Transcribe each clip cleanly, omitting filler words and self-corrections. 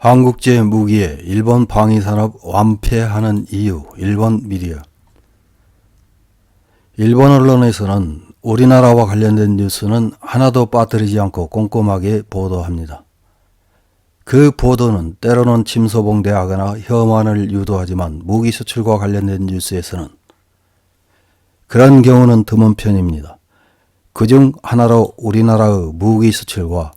한국제 무기에 일본 방위산업 완패하는 이유. 일본 미디어. 일본 언론에서는 우리나라와 관련된 뉴스는 하나도 빠뜨리지 않고 꼼꼼하게 보도합니다. 그 보도는 때로는 침소봉대하거나 혐오를 유도하지만 무기 수출과 관련된 뉴스에서는 그런 경우는 드문 편입니다. 그중 하나로 우리나라의 무기 수출과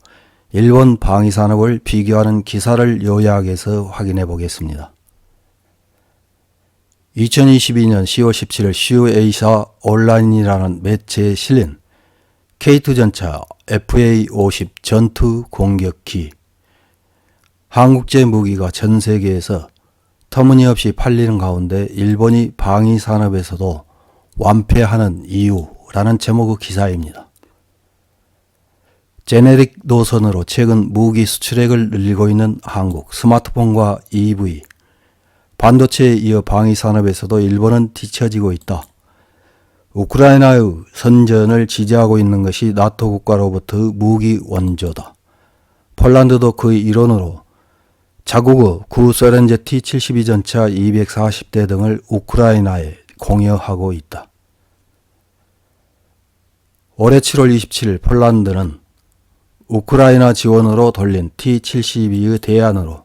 일본 방위산업을 비교하는 기사를 요약해서 확인해 보겠습니다. 2022년 10월 17일 슈에이사 온라인이라는 매체에 실린 K2 전차 FA-50 전투 공격기. 한국제 무기가 전 세계에서 터무니없이 팔리는 가운데 일본이 방위산업에서도 완패하는 이유라는 제목의 기사입니다. 제네릭 노선으로 최근 무기 수출액을 늘리고 있는 한국, 스마트폰과 EV, 반도체에 이어 방위산업에서도 일본은 뒤처지고 있다. 우크라이나의 선전을 지지하고 있는 것이 나토 국가로부터 무기 원조다. 폴란드도 그의 일원으로 자국의 구소련제 T-72 전차 240대 등을 우크라이나에 공여하고 있다. 올해 7월 27일 폴란드는 우크라이나 지원으로 돌린 T-72의 대안으로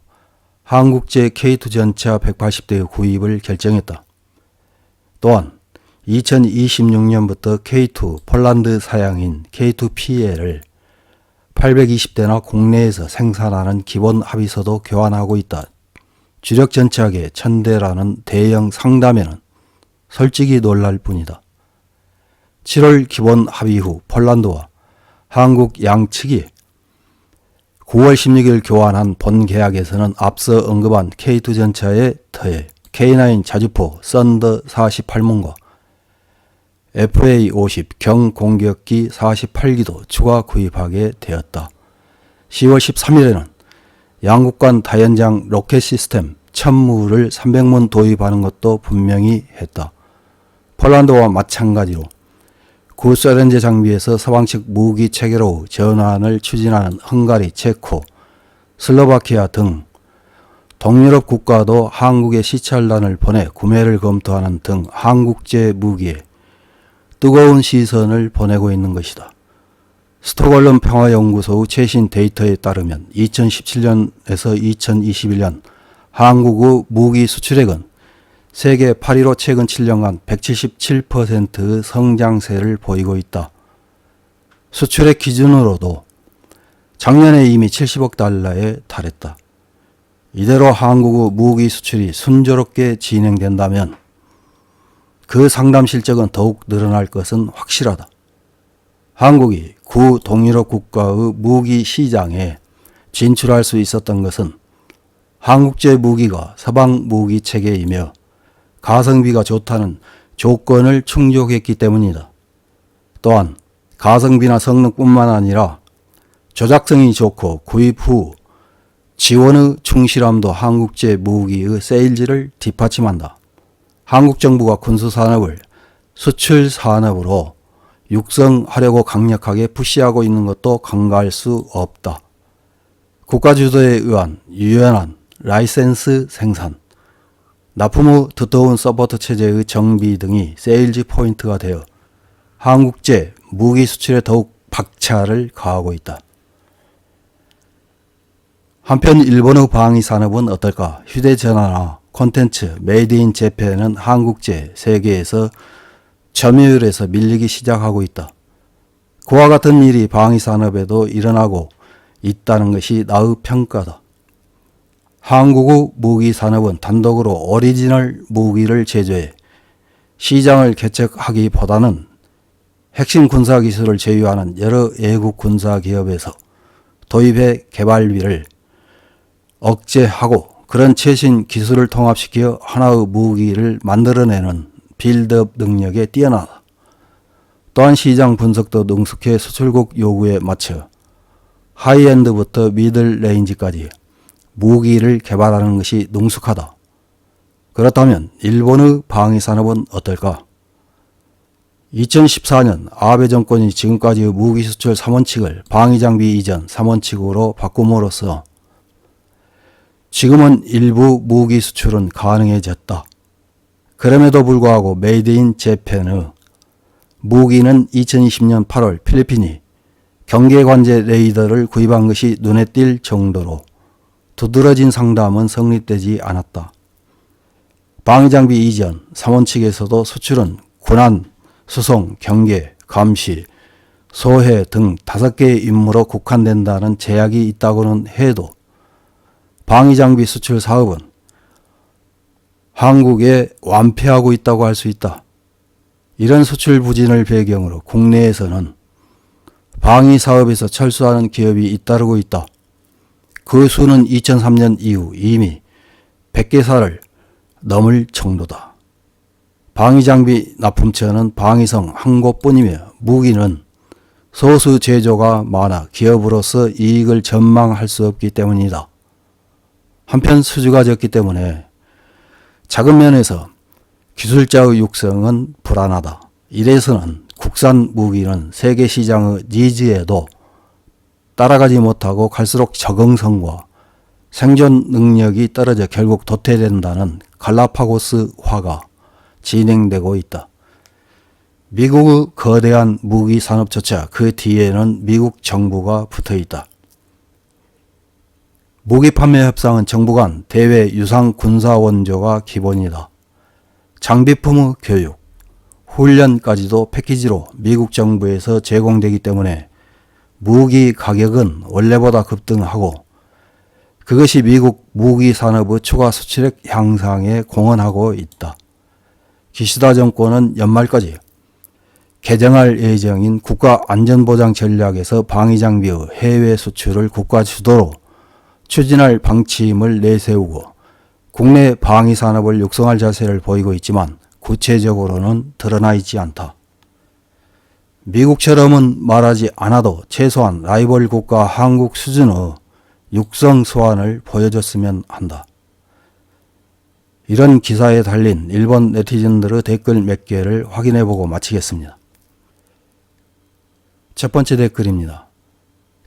한국제 K2 전차 180대의 구입을 결정했다. 또한 2026년부터 K2 폴란드 사양인 K2PL을 820대나 국내에서 생산하는 기본 합의서도 교환하고 있다. 주력 전차계 1000대라는 대형 상담에는 솔직히 놀랄 뿐이다. 7월 기본 합의 후 폴란드와 한국 양측이 9월 16일 교환한 본 계약에서는 앞서 언급한 K2 전차에 더해 K9 자주포 썬더 48문과 FA-50 경공격기 48기도 추가 구입하게 되었다. 10월 13일에는 양국 간 다연장 로켓 시스템 1000무를 300문 도입하는 것도 분명히 했다. 폴란드와 마찬가지로 구소련제 장비에서 서방식 무기 체계로 전환을 추진하는 헝가리, 체코, 슬로바키아 등 동유럽 국가도 한국에 시찰단을 보내 구매를 검토하는 등 한국제 무기에 뜨거운 시선을 보내고 있는 것이다. 스톡홀름 평화연구소의 최신 데이터에 따르면 2017년에서 2021년 한국의 무기 수출액은 세계 8위로 최근 7년간 177%의 성장세를 보이고 있다. 수출액 기준으로도 작년에 이미 70억 달러에 달했다. 이대로 한국의 무기 수출이 순조롭게 진행된다면 그 상담 실적은 더욱 늘어날 것은 확실하다. 한국이 구 동유럽 국가의 무기 시장에 진출할 수 있었던 것은 한국제 무기가 서방 무기 체계이며 가성비가 좋다는 조건을 충족했기 때문이다. 또한 가성비나 성능뿐만 아니라 조작성이 좋고 구입 후 지원의 충실함도 한국제 무기의 세일즈를 뒷받침한다. 한국 정부가 군수산업을 수출산업으로 육성하려고 강력하게 푸시하고 있는 것도 간과할 수 없다. 국가 주도에 의한 유연한 라이센스 생산, 납품 후 두터운 서포트 체제의 정비 등이 세일즈 포인트가 되어 한국제 무기 수출에 더욱 박차를 가하고 있다. 한편 일본의 방위산업은 어떨까? 휴대전화나 콘텐츠, 메이드 인 재팬은 한국제 세계에서 점유율에서 밀리기 시작하고 있다. 그와 같은 일이 방위산업에도 일어나고 있다는 것이 나의 평가다. 한국의 무기산업은 단독으로 오리지널 무기를 제조해 시장을 개척하기보다는 핵심 군사기술을 제휴하는 여러 외국 군사기업에서 도입해 개발비를 억제하고 그런 최신 기술을 통합시켜 하나의 무기를 만들어내는 빌드업 능력에 뛰어나다. 또한 시장 분석도 능숙해 수출국 요구에 맞춰 하이엔드부터 미들 레인지까지 무기를 개발하는 것이 능숙하다. 그렇다면 일본의 방위산업은 어떨까? 2014년 아베 정권이 지금까지의 무기 수출 3원칙을 방위장비 이전 3원칙으로 바꿈으로써 지금은 일부 무기 수출은 가능해졌다. 그럼에도 불구하고 메이드 인 재팬의 무기는 2020년 8월 필리핀이 경계관제 레이더를 구입한 것이 눈에 띌 정도로 두드러진 상담은 성립되지 않았다. 방위장비 이전, 삼원 측에서도 수출은 군안, 수송, 경계, 감시, 소해 등 5개의 임무로 국한된다는 제약이 있다고는 해도 방위장비 수출 사업은 한국에 완패하고 있다고 할 수 있다. 이런 수출 부진을 배경으로 국내에서는 방위 사업에서 철수하는 기업이 잇따르고 있다. 그 수는 2003년 이후 이미 100개사를 넘을 정도다. 방위장비 납품처는 방위성 한 곳뿐이며 무기는 소수 제조가 많아 기업으로서 이익을 전망할 수 없기 때문이다. 한편 수주가 적기 때문에 작은 면에서 기술자의 육성은 불안하다. 이래서는 국산 무기는 세계 시장의 니즈에도 따라가지 못하고 갈수록 적응성과 생존 능력이 떨어져 결국 도태된다는 갈라파고스화가 진행되고 있다. 미국의 거대한 무기 산업조차 그 뒤에는 미국 정부가 붙어 있다. 무기 판매 협상은 정부 간 대외 유상 군사 원조가 기본이다. 장비품의 교육, 훈련까지도 패키지로 미국 정부에서 제공되기 때문에 무기 가격은 원래보다 급등하고 그것이 미국 무기 산업의 추가 수출액 향상에 공헌하고 있다. 기시다 정권은 연말까지 개정할 예정인 국가안전보장 전략에서 방위장비의 해외 수출을 국가 주도로 추진할 방침을 내세우고 국내 방위산업을 육성할 자세를 보이고 있지만 구체적으로는 드러나 있지 않다. 미국처럼은 말하지 않아도 최소한 라이벌 국가 한국 수준의 육성 수완을 보여줬으면 한다. 이런 기사에 달린 일본 네티즌들의 댓글 몇 개를 확인해보고 마치겠습니다. 첫 번째 댓글입니다.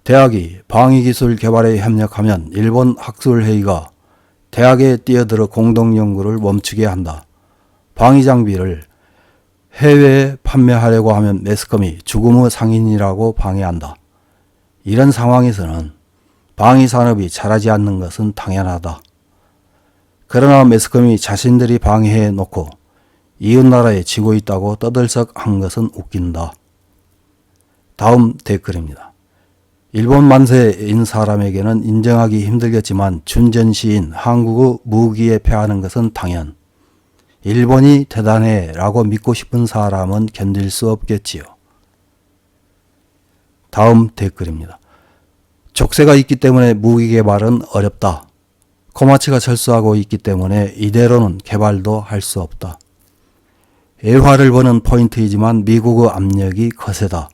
대학이 방위기술 개발에 협력하면 일본 학술회의가 대학에 뛰어들어 공동연구를 멈추게 한다. 방위장비를 해외에 판매하려고 하면 매스컴이 죽음의 상인이라고 방해한다. 이런 상황에서는 방위산업이 자라지 않는 것은 당연하다. 그러나 매스컴이 자신들이 방해해 놓고 이웃나라에 지고 있다고 떠들썩한 것은 웃긴다. 다음 댓글입니다. 일본 만세인 사람에게는 인정하기 힘들겠지만 준전시인 한국의 무기에 패하는 것은 당연. 일본이 대단해 라고 믿고 싶은 사람은 견딜 수 없겠지요. 다음 댓글입니다. 족쇄가 있기 때문에 무기 개발은 어렵다. 코마츠가 철수하고 있기 때문에 이대로는 개발도 할 수 없다. 애화를 보는 포인트이지만 미국의 압력이 거세다.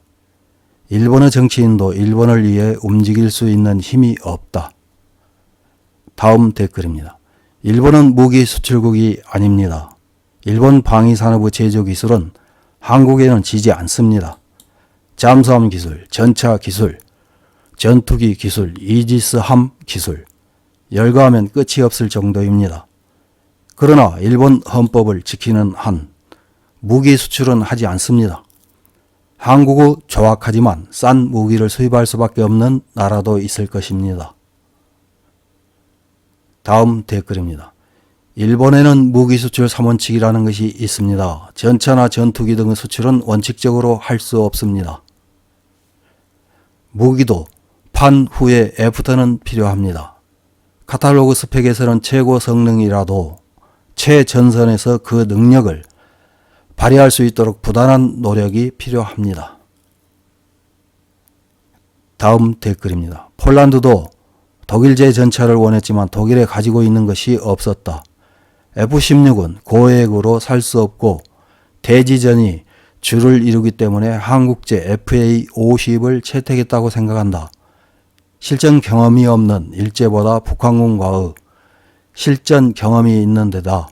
일본의 정치인도 일본을 위해 움직일 수 있는 힘이 없다. 다음 댓글입니다. 일본은 무기 수출국이 아닙니다. 일본 방위산업의 제조기술은 한국에는 지지 않습니다. 잠수함 기술, 전차 기술, 전투기 기술, 이지스함 기술, 열거하면 끝이 없을 정도입니다. 그러나 일본 헌법을 지키는 한 무기 수출은 하지 않습니다. 한국의 조악하지만 싼 무기를 수입할 수밖에 없는 나라도 있을 것입니다. 다음 댓글입니다. 일본에는 무기 수출 3원칙이라는 것이 있습니다. 전차나 전투기 등의 수출은 원칙적으로 할 수 없습니다. 무기도 판 후에 애프터는 필요합니다. 카탈로그 스펙에서는 최고 성능이라도 최전선에서 그 능력을 발휘할 수 있도록 부단한 노력이 필요합니다. 다음 댓글입니다. 폴란드도 독일제 전차를 원했지만 독일에 가지고 있는 것이 없었다. F-16은 고액으로 살 수 없고 대지전이 주를 이루기 때문에 한국제 FA-50을 채택했다고 생각한다. 실전 경험이 없는 일제보다 북한군과의 실전 경험이 있는 데다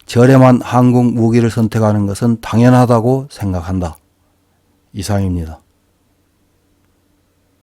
저렴한 한국 무기를 선택하는 것은 당연하다고 생각한다. 이상입니다.